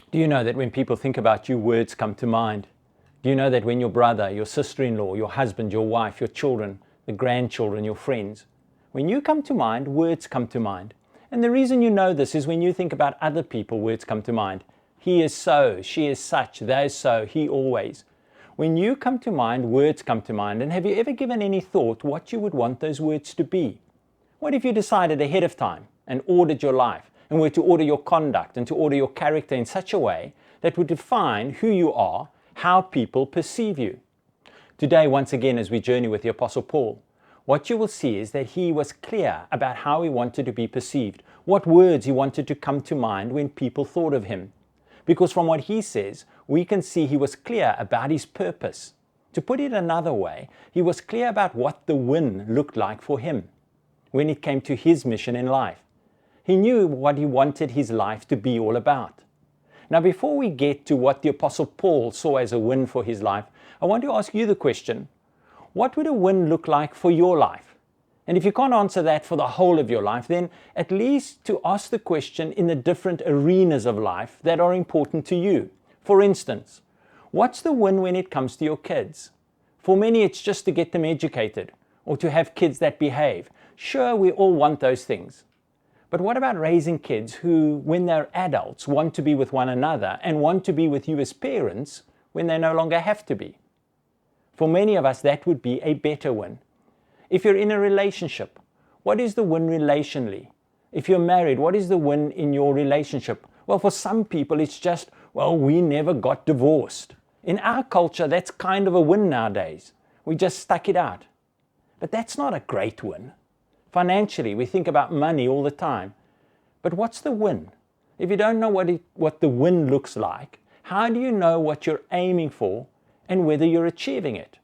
Do you know that when people think about you, words come to mind? Do you know that when your brother, your sister-in-law, your husband, your wife, your children, the grandchildren, your friends, when you come to mind, words come to mind? And the reason you know this is when you think about other people, words come to mind. He is so, she is such, they is so, he always. When you come to mind, words come to mind. And have you ever given any thought what you would want those words to be? What if you decided ahead of time and ordered your life and were to order your conduct and to order your character in such a way that would define who you are, how people perceive you? Today, once again, as we journey with the Apostle Paul, what you will see is that he was clear about how he wanted to be perceived, what words he wanted to come to mind when people thought of him. Because from what he says, we can see he was clear about his purpose. To put it another way, he was clear about what the win looked like for him when it came to his mission in life. He knew what he wanted his life to be all about. Now, before we get to what the Apostle Paul saw as a win for his life, I want to ask you the question, what would a win look like for your life? And if you can't answer that for the whole of your life, then at least to ask the question in the different arenas of life that are important to you. For instance, what's the win when it comes to your kids? For many, it's just to get them educated or to have kids that behave. Sure, we all want those things. But what about raising kids who, when they're adults, want to be with one another and want to be with you as parents when they no longer have to be? For many of us, that would be a better win. If you're in a relationship, what is the win relationally? If you're married, what is the win in your relationship? Well, for some people, it's just, well, we never got divorced. In our culture, that's kind of a win nowadays. We just stuck it out. But that's not a great win. Financially, we think about money all the time. But what's the win? If you don't know what the win looks like, how do you know what you're aiming for and whether you're achieving it?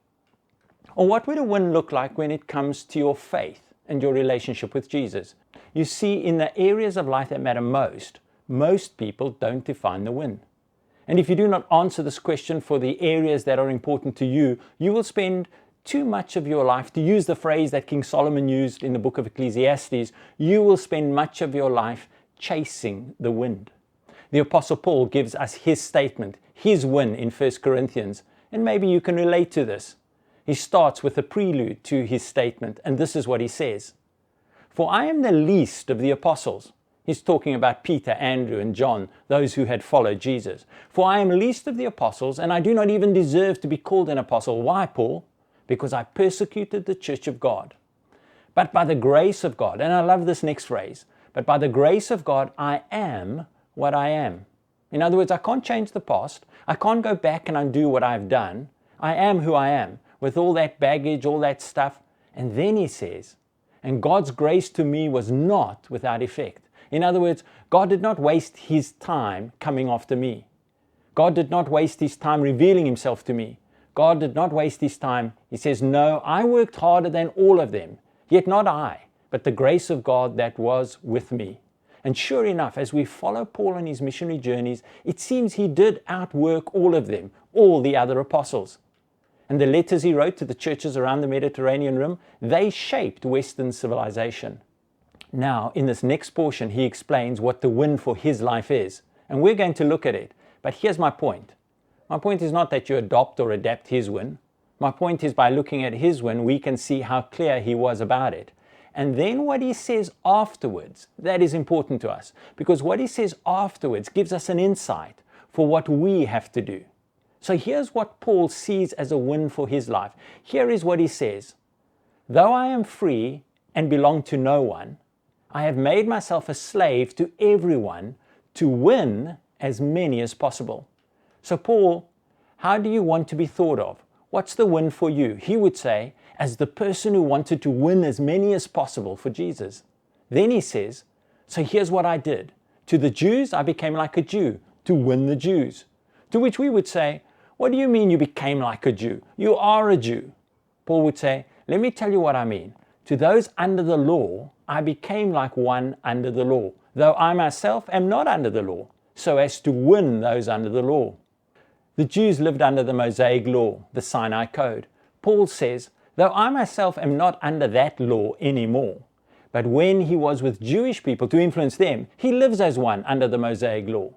Or what would a win look like when it comes to your faith and your relationship with Jesus? You see, in the areas of life that matter most people don't define the win. And if you do not answer this question for the areas that are important to you, you will spend too much of your life, to use the phrase that King Solomon used in the book of Ecclesiastes, you will spend much of your life chasing the wind. The Apostle Paul gives us his statement, his win in 1 Corinthians, and maybe you can relate to this. He starts with a prelude to his statement, and this is what he says. For I am the least of the apostles. He's talking about Peter, Andrew, and John, those who had followed Jesus. For I am least of the apostles, and I do not even deserve to be called an apostle. Why, Paul? Because I persecuted the church of God. But by the grace of God, and I love this next phrase, but by the grace of God, I am what I am. In other words, I can't change the past. I can't go back and undo what I've done. I am who I am, with all that baggage, all that stuff. And then he says, and God's grace to me was not without effect. In other words, God did not waste his time coming after me. God did not waste his time revealing himself to me. God did not waste his time. He says, no, I worked harder than all of them, yet not I, but the grace of God that was with me. And sure enough, as we follow Paul on his missionary journeys, it seems he did outwork all of them, all the other apostles. And the letters he wrote to the churches around the Mediterranean Rim, they shaped Western civilization. Now, in this next portion, he explains what the win for his life is. And we're going to look at it. But here's my point. My point is not that you adopt or adapt his win. My point is by looking at his win, we can see how clear he was about it. And then what he says afterwards, that is important to us. Because what he says afterwards gives us an insight for what we have to do. So here's what Paul sees as a win for his life. Here is what he says. Though I am free and belong to no one, I have made myself a slave to everyone to win as many as possible. So Paul, how do you want to be thought of? What's the win for you? He would say, as the person who wanted to win as many as possible for Jesus. Then he says, so here's what I did. To the Jews, I became like a Jew to win the Jews. To which we would say, what do you mean you became like a Jew? You are a Jew. Paul would say, let me tell you what I mean. To those under the law, I became like one under the law, though I myself am not under the law, so as to win those under the law. The Jews lived under the Mosaic law, the Sinai Code. Paul says, though I myself am not under that law anymore, but when he was with Jewish people to influence them, he lives as one under the Mosaic law.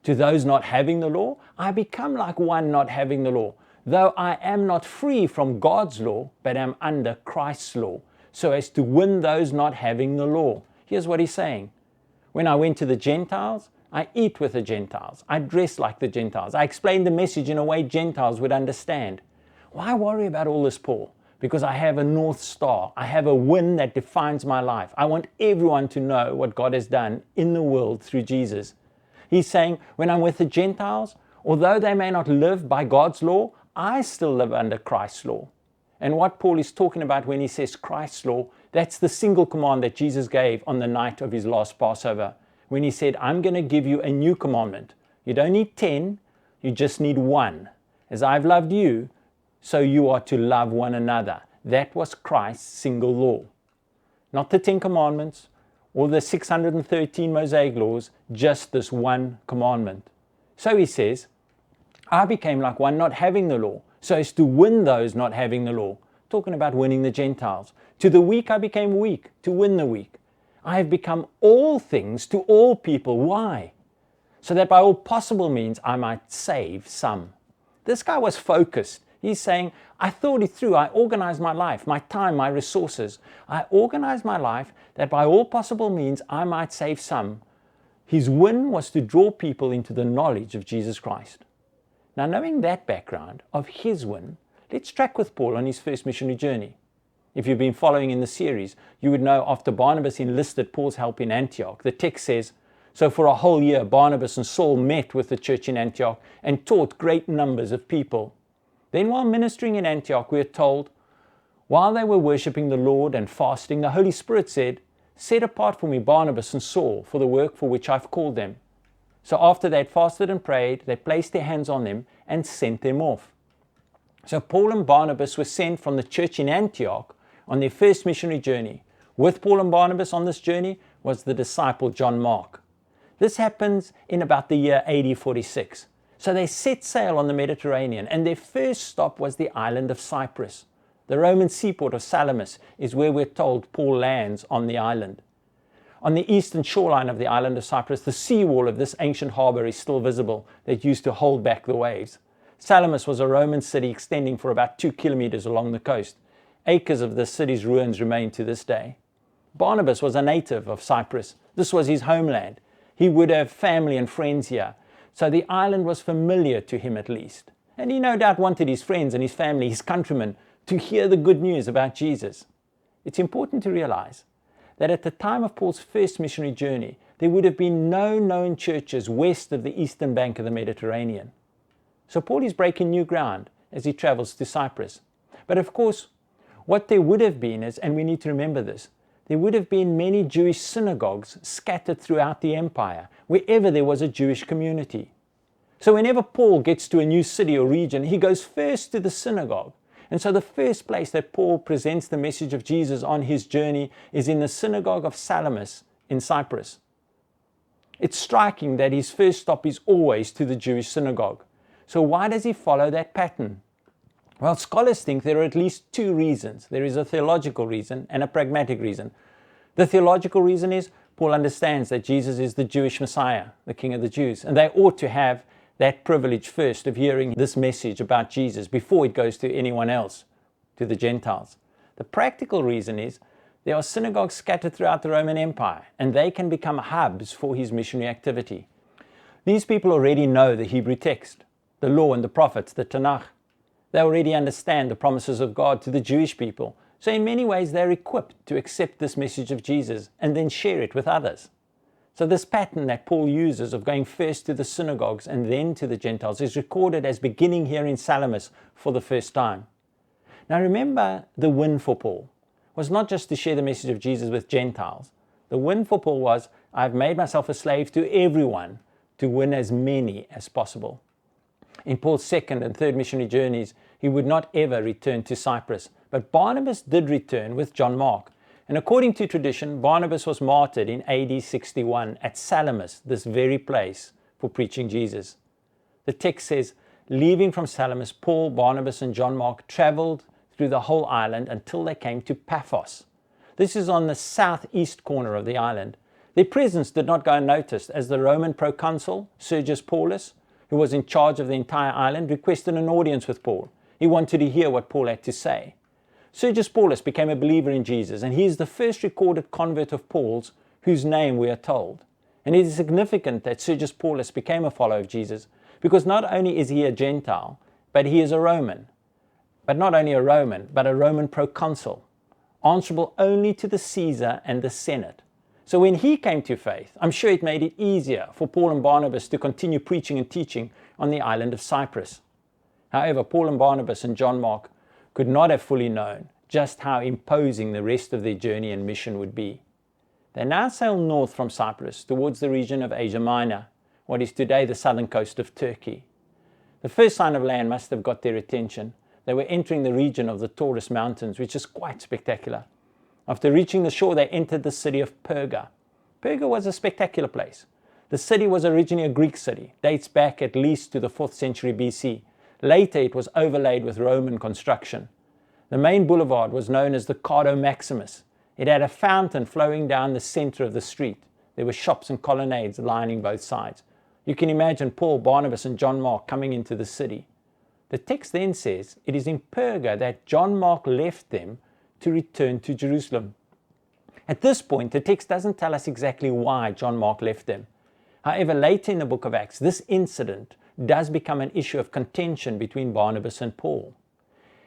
To those not having the law, I become like one not having the law, though I am not free from God's law, but am under Christ's law, so as to win those not having the law. Here's what he's saying. When I went to the Gentiles, I eat with the Gentiles. I dress like the Gentiles. I explain the message in a way Gentiles would understand. Why worry about all this, Paul? Because I have a North Star. I have a win that defines my life. I want everyone to know what God has done in the world through Jesus. He's saying, when I'm with the Gentiles, although they may not live by God's law, I still live under Christ's law. And what Paul is talking about when he says Christ's law, that's the single command that Jesus gave on the night of his last Passover, when he said, I'm going to give you a new commandment. You don't need 10, you just need one. As I've loved you, so you are to love one another. That was Christ's single law. Not the 10 commandments or the 613 Mosaic laws, just this one commandment. So he says, I became like one not having the law, so as to win those not having the law. Talking about winning the Gentiles. To the weak I became weak, to win the weak. I have become all things to all people. Why? So that by all possible means I might save some. This guy was focused. He's saying, I thought it through. I organized my life, my time, my resources. I organized my life that by all possible means I might save some. His win was to draw people into the knowledge of Jesus Christ. Now, knowing that background of his win, let's track with Paul on his first missionary journey. If you've been following in the series, you would know after Barnabas enlisted Paul's help in Antioch, the text says, so for a whole year Barnabas and Saul met with the church in Antioch and taught great numbers of people. Then while ministering in Antioch, we are told, while they were worshipping the Lord and fasting, the Holy Spirit said, set apart for me Barnabas and Saul for the work for which I've called them. So after they had fasted and prayed, they placed their hands on them and sent them off. So Paul and Barnabas were sent from the church in Antioch on their first missionary journey. With Paul and Barnabas on this journey was the disciple John Mark. This happens in about the year AD 46. So they set sail on the Mediterranean, and their first stop was the island of Cyprus. The Roman seaport of Salamis is where we're told Paul lands on the island. On the eastern shoreline of the island of Cyprus, the seawall of this ancient harbor is still visible that used to hold back the waves. Salamis was a Roman city extending for about 2 kilometers along the coast. Acres of the city's ruins remain to this day. Barnabas was a native of Cyprus. This was his homeland. He would have family and friends here. So the island was familiar to him at least. And he no doubt wanted his friends and his family, his countrymen, to hear the good news about Jesus. It's important to realize that at the time of Paul's first missionary journey, there would have been no known churches west of the eastern bank of the Mediterranean. So Paul is breaking new ground as he travels to Cyprus. But of course, what there would have been is, and we need to remember this, there would have been many Jewish synagogues scattered throughout the empire, wherever there was a Jewish community. So whenever Paul gets to a new city or region, he goes first to the synagogue. And so the first place that Paul presents the message of Jesus on his journey is in the synagogue of Salamis in Cyprus. It's striking that his first stop is always to the Jewish synagogue. So why does he follow that pattern? Well, scholars think there are at least two reasons. There is a theological reason and a pragmatic reason. The theological reason is Paul understands that Jesus is the Jewish Messiah, the King of the Jews, and they ought to have that privilege first of hearing this message about Jesus before it goes to anyone else, to the Gentiles. The practical reason is there are synagogues scattered throughout the Roman Empire, and they can become hubs for his missionary activity. These people already know the Hebrew text, the law and the prophets, the Tanakh. They already understand the promises of God to the Jewish people. So in many ways, they're equipped to accept this message of Jesus and then share it with others. So this pattern that Paul uses of going first to the synagogues and then to the Gentiles is recorded as beginning here in Salamis for the first time. Now remember, the win for Paul was not just to share the message of Jesus with Gentiles. The win for Paul was, I've made myself a slave to everyone to win as many as possible. In Paul's second and third missionary journeys, he would not ever return to Cyprus. But Barnabas did return with John Mark. And according to tradition, Barnabas was martyred in AD 61 at Salamis, this very place, for preaching Jesus. The text says, leaving from Salamis, Paul, Barnabas, and John Mark traveled through the whole island until they came to Paphos. This is on the southeast corner of the island. Their presence did not go unnoticed, as the Roman proconsul, Sergius Paulus, who was in charge of the entire island, requested an audience with Paul. He wanted to hear what Paul had to say. Sergius Paulus became a believer in Jesus, and he is the first recorded convert of Paul's, whose name we are told. And it is significant that Sergius Paulus became a follower of Jesus, because not only is he a Gentile, but he is a Roman. But not only a Roman, but a Roman proconsul, answerable only to the Caesar and the Senate. So when he came to faith, I'm sure it made it easier for Paul and Barnabas to continue preaching and teaching on the island of Cyprus. However, Paul and Barnabas and John Mark could not have fully known just how imposing the rest of their journey and mission would be. They now sailed north from Cyprus towards the region of Asia Minor, what is today the southern coast of Turkey. The first sign of land must have got their attention. They were entering the region of the Taurus Mountains, which is quite spectacular. After reaching the shore, they entered the city of Perga. Perga was a spectacular place. The city was originally a Greek city, dates back at least to the 4th century BC. Later, it was overlaid with Roman construction. The main boulevard was known as the Cardo Maximus. It had a fountain flowing down the center of the street. There were shops and colonnades lining both sides. You can imagine Paul, Barnabas, and John Mark coming into the city. The text then says it is in Perga that John Mark left them to return to Jerusalem. At this point, the text doesn't tell us exactly why John Mark left them. However, later in the book of Acts, this incident does become an issue of contention between Barnabas and Paul.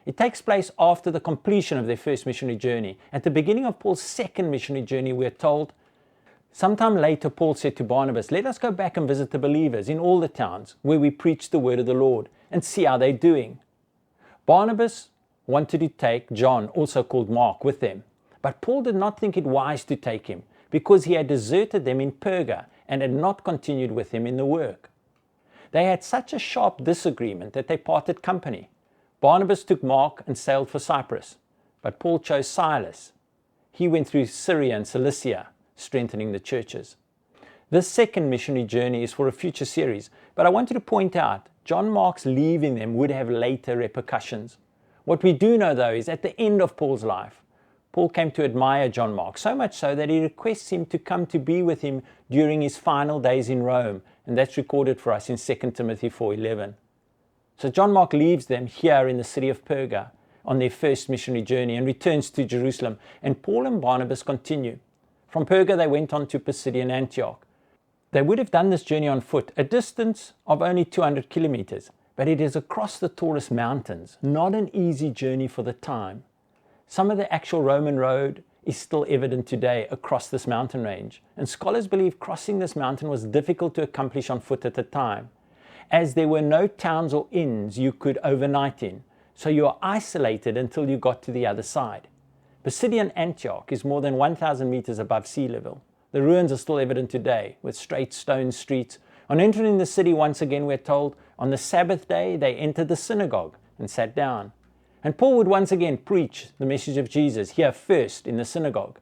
It takes place after the completion of their first missionary journey. At the beginning of Paul's second missionary journey, we are told, sometime later Paul said to Barnabas, "Let us go back and visit the believers in all the towns where we preach the word of the Lord and see how they're doing." Barnabas wanted to take John, also called Mark, with them. But Paul did not think it wise to take him because he had deserted them in Perga and had not continued with him in the work. They had such a sharp disagreement that they parted company. Barnabas took Mark and sailed for Cyprus, but Paul chose Silas. He went through Syria and Cilicia, strengthening the churches. This second missionary journey is for a future series, but I wanted to point out John Mark's leaving them would have later repercussions. What we do know, though, is at the end of Paul's life, Paul came to admire John Mark, so much so that he requests him to come to be with him during his final days in Rome, and that's recorded for us in 2 Timothy 4:11. So John Mark leaves them here in the city of Perga on their first missionary journey and returns to Jerusalem, and Paul and Barnabas continue. From Perga they went on to Pisidian Antioch. They would have done this journey on foot, a distance of only 200 kilometers, but it is across the Taurus Mountains, not an easy journey for the time. Some of the actual Roman road is still evident today across this mountain range, and scholars believe crossing this mountain was difficult to accomplish on foot at the time, as there were no towns or inns you could overnight in, so you are isolated until you got to the other side. Pisidian Antioch is more than 1,000 meters above sea level. The ruins are still evident today, with straight stone streets. On entering the city, once again we're told, on the Sabbath day they entered the synagogue and sat down. And Paul would once again preach the message of Jesus here first in the synagogue.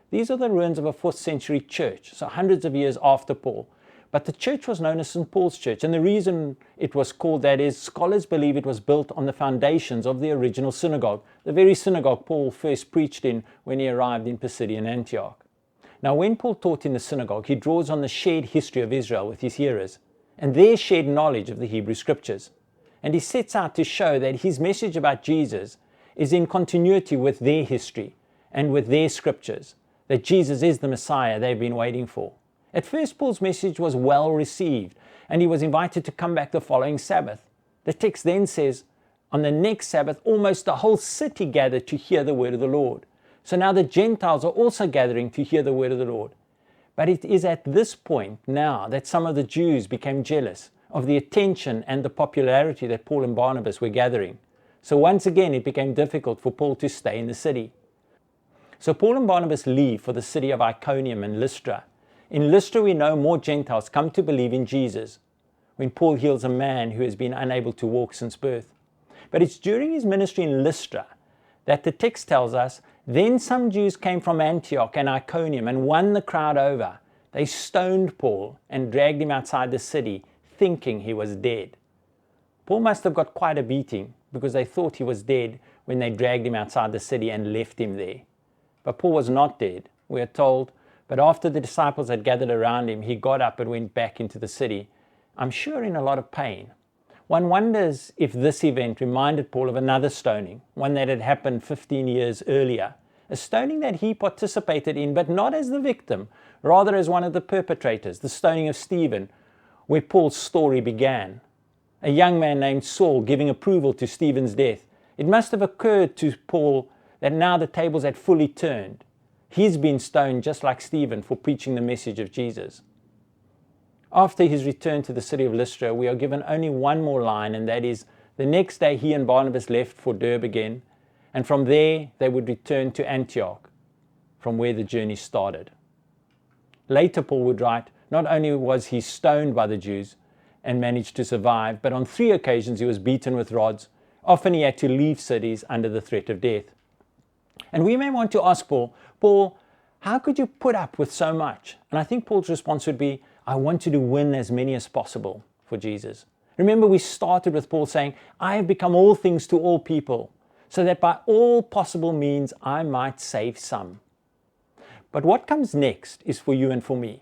These are the ruins of a 4th century church, so hundreds of years after Paul. But the church was known as St. Paul's Church, and the reason it was called that is scholars believe it was built on the foundations of the original synagogue, the very synagogue Paul first preached in when he arrived in Pisidian Antioch. Now, when Paul taught in the synagogue, he draws on the shared history of Israel with his hearers and their shared knowledge of the Hebrew Scriptures. And he sets out to show that his message about Jesus is in continuity with their history and with their Scriptures, that Jesus is the Messiah they've been waiting for. At first, Paul's message was well received, and he was invited to come back the following Sabbath. The text then says, on the next Sabbath, almost the whole city gathered to hear the word of the Lord. So now the Gentiles are also gathering to hear the word of the Lord. But it is at this point now that some of the Jews became jealous of the attention and the popularity that Paul and Barnabas were gathering. So once again, it became difficult for Paul to stay in the city. So Paul and Barnabas leave for the city of Iconium and Lystra. In Lystra, we know more Gentiles come to believe in Jesus when Paul heals a man who has been unable to walk since birth. But it's during his ministry in Lystra that the text tells us, then some Jews came from Antioch and Iconium and won the crowd over. They stoned Paul and dragged him outside the city, thinking he was dead. Paul must have got quite a beating because they thought he was dead when they dragged him outside the city and left him there. But Paul was not dead. We are told, But after the disciples had gathered around him, he got up and went back into the city, I'm sure in a lot of pain. One wonders if this event reminded Paul of another stoning, one that had happened 15 years earlier, a stoning that he participated in, but not as the victim, rather as one of the perpetrators, the stoning of Stephen, where Paul's story began. A young man named Saul giving approval to Stephen's death. It must have occurred to Paul that now the tables had fully turned. He's been stoned just like Stephen for preaching the message of Jesus. After his return to the city of Lystra, we are given only one more line, and that is, the next day he and Barnabas left for Derbe again, and from there they would return to Antioch, from where the journey started. Later Paul would write, not only was he stoned by the Jews and managed to survive, but on 3 occasions he was beaten with rods. Often he had to leave cities under the threat of death. And we may want to ask Paul, how could you put up with so much? And I think Paul's response would be, I wanted to win as many as possible for Jesus. Remember, we started with Paul saying, I have become all things to all people, so that by all possible means I might save some. But what comes next is for you and for me.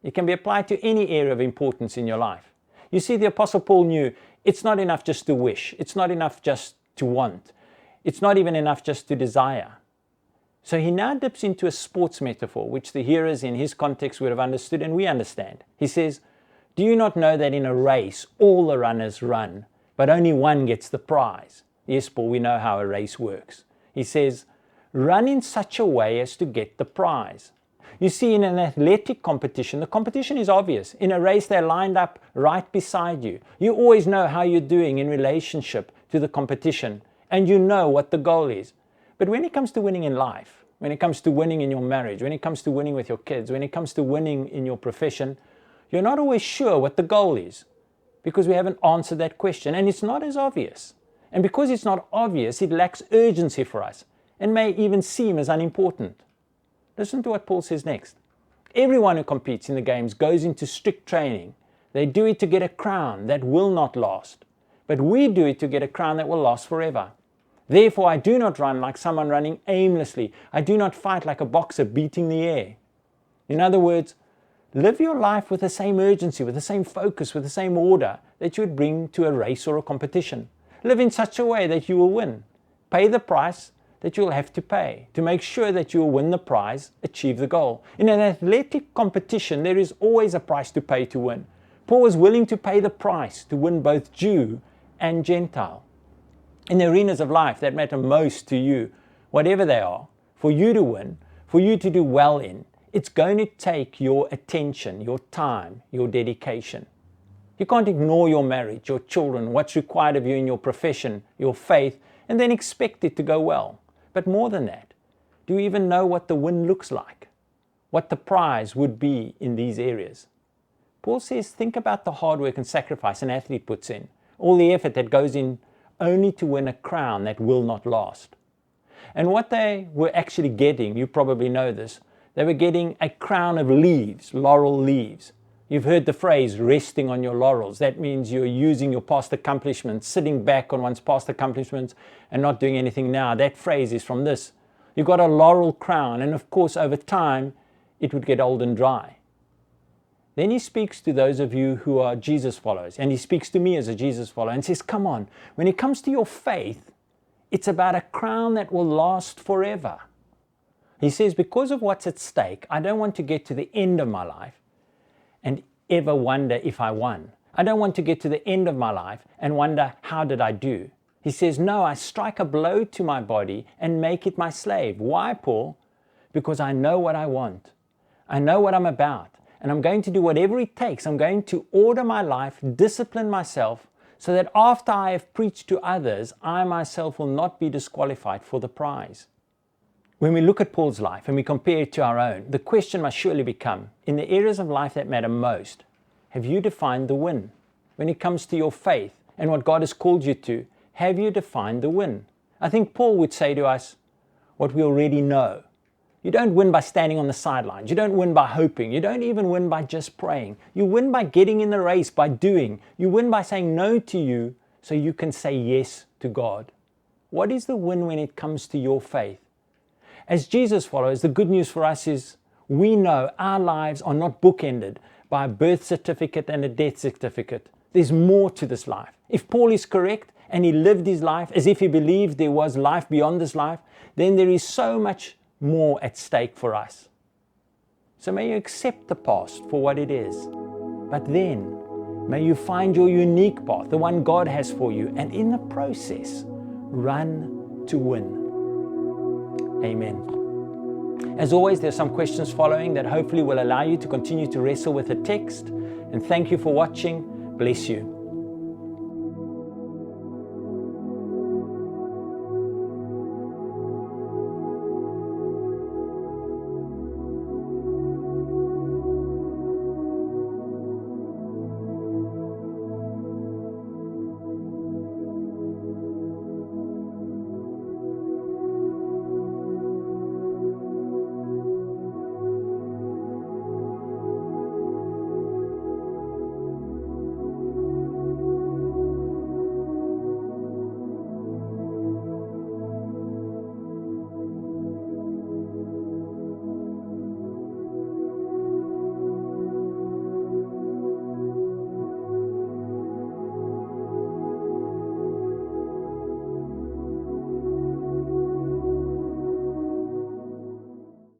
It can be applied to any area of importance in your life. You see, the Apostle Paul knew it's not enough just to wish. It's not enough just to want. It's not even enough just to desire. So he now dips into a sports metaphor, which the hearers in his context would have understood and we understand. He says, do you not know that in a race all the runners run, but only one gets the prize? Yes, Paul, we know how a race works. He says, run in such a way as to get the prize. You see, in an athletic competition, the competition is obvious. In a race, they're lined up right beside you. You always know how you're doing in relationship to the competition, and you know what the goal is. But when it comes to winning in life, when it comes to winning in your marriage, when it comes to winning with your kids, when it comes to winning in your profession, you're not always sure what the goal is because we haven't answered that question, and it's not as obvious. And because it's not obvious, it lacks urgency for us and may even seem as unimportant. Listen to what Paul says next. Everyone who competes in the games goes into strict training. They do it to get a crown that will not last, but we do it to get a crown that will last forever. Therefore, I do not run like someone running aimlessly. I do not fight like a boxer beating the air. In other words, live your life with the same urgency, with the same focus, with the same order that you would bring to a race or a competition. Live in such a way that you will win. Pay the price that you'll have to pay to make sure that you will win the prize, achieve the goal. In an athletic competition, there is always a price to pay to win. Paul was willing to pay the price to win both Jew and Gentile. In the arenas of life that matter most to you, whatever they are, for you to win, for you to do well in, it's going to take your attention, your time, your dedication. You can't ignore your marriage, your children, what's required of you in your profession, your faith, and then expect it to go well. But more than that, do you even know what the win looks like? What the prize would be in these areas? Paul says, think about the hard work and sacrifice an athlete puts in, all the effort that goes in only to win a crown that will not last. And what they were actually getting, you probably know this, they were getting a crown of leaves, laurel leaves. You've heard the phrase, resting on your laurels. That means you're using your past accomplishments, sitting back on one's past accomplishments and not doing anything now. That phrase is from this. You've got a laurel crown, and of course over time it would get old and dry. Then he speaks to those of you who are Jesus followers, and he speaks to me as a Jesus follower and says, come on, when it comes to your faith, it's about a crown that will last forever. He says, because of what's at stake, I don't want to get to the end of my life and ever wonder if I won. I don't want to get to the end of my life and wonder, how did I do? He says, no, I strike a blow to my body and make it my slave. Why, Paul? Because I know what I want. I know what I'm about. And I'm going to do whatever it takes. I'm going to order my life, discipline myself, so that after I have preached to others, I myself will not be disqualified for the prize. When we look at Paul's life and we compare it to our own, the question must surely become, in the areas of life that matter most, have you defined the win? When it comes to your faith and what God has called you to, have you defined the win? I think Paul would say to us what we already know. You don't win by standing on the sidelines. You don't win by hoping. You don't even win by just praying. You win by getting in the race, by doing. You win by saying no to you so you can say yes to God. What is the win when it comes to your faith? As Jesus followers, the good news for us is We know our lives are not bookended by a birth certificate and a death certificate. There's more to this life. If Paul is correct and he lived his life as if he believed there was life beyond this life, then there is so much more at stake for us. So may you accept the past for what it is. But then, may you find your unique path, the one God has for you, and in the process, run to win. Amen. As always, there's some questions following that hopefully will allow you to continue to wrestle with the text. And thank you for watching. Bless you.